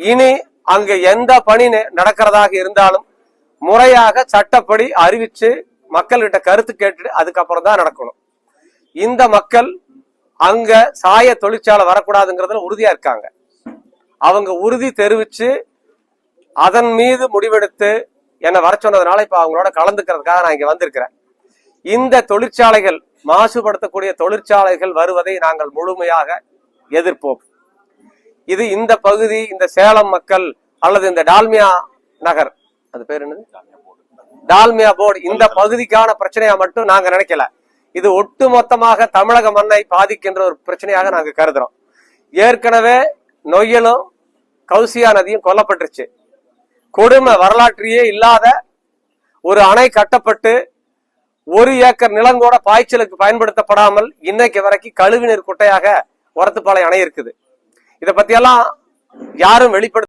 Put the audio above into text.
இனி அங்க எந்த பணி நடக்கிறதாக இருந்தாலும் முறையாக சட்டப்படி அறிவிச்சு மக்கள்கிட்ட கருத்து கேட்டு அதுக்கப்புறம் தான் நடக்கணும். இந்த மக்கள் அங்க சாய தொழிற்சாலை வரக்கூடாதுங்கிறதுல உறுதியா இருக்காங்க. அவங்க உறுதி தெரிவிச்சு அதன் மீது முடிவெடுத்து என்னை வர சொன்னதுனால இப்ப அவங்களோட கலந்துக்கிறதுக்காக நான் இங்க வந்திருக்கிறேன். இந்த தொழிற்சாலைகள், மாசுபடுத்தக்கூடிய தொழிற்சாலைகள் வருவதை நாங்கள் முழுமையாக எதிர்ப்போம். இது இந்த பகுதி, இந்த சேலம் மக்கள் அல்லது இந்த டால்மியா நகர், அது பேர் என்னது, டால்மியா போர்டு, இந்த பகுதிக்கான பிரச்சனையா மட்டும் நாங்க நினைக்கல. இது ஒட்டு மொத்தமாக தமிழக மண்ணை பாதிக்கின்ற ஒரு பிரச்சனையாக நாங்க கருதுறோம். ஏற்கனவே நொய்யலும் கௌசியா நதியும் கொல்லப்பட்டுருச்சு. கொடுமை வரலாற்றியே இல்லாத ஒரு அணை கட்டப்பட்டு 1 ஏக்கர் நிலங்கூட பாய்ச்சலுக்கு பயன்படுத்தப்படாமல் இன்னைக்கு வரைக்கும் கழிவுநீர் குட்டையாக ஒரத்துப்பாளையம் அணை இருக்குது. இதை பத்தியெல்லாம் யாரும் வெளிப்படுத்த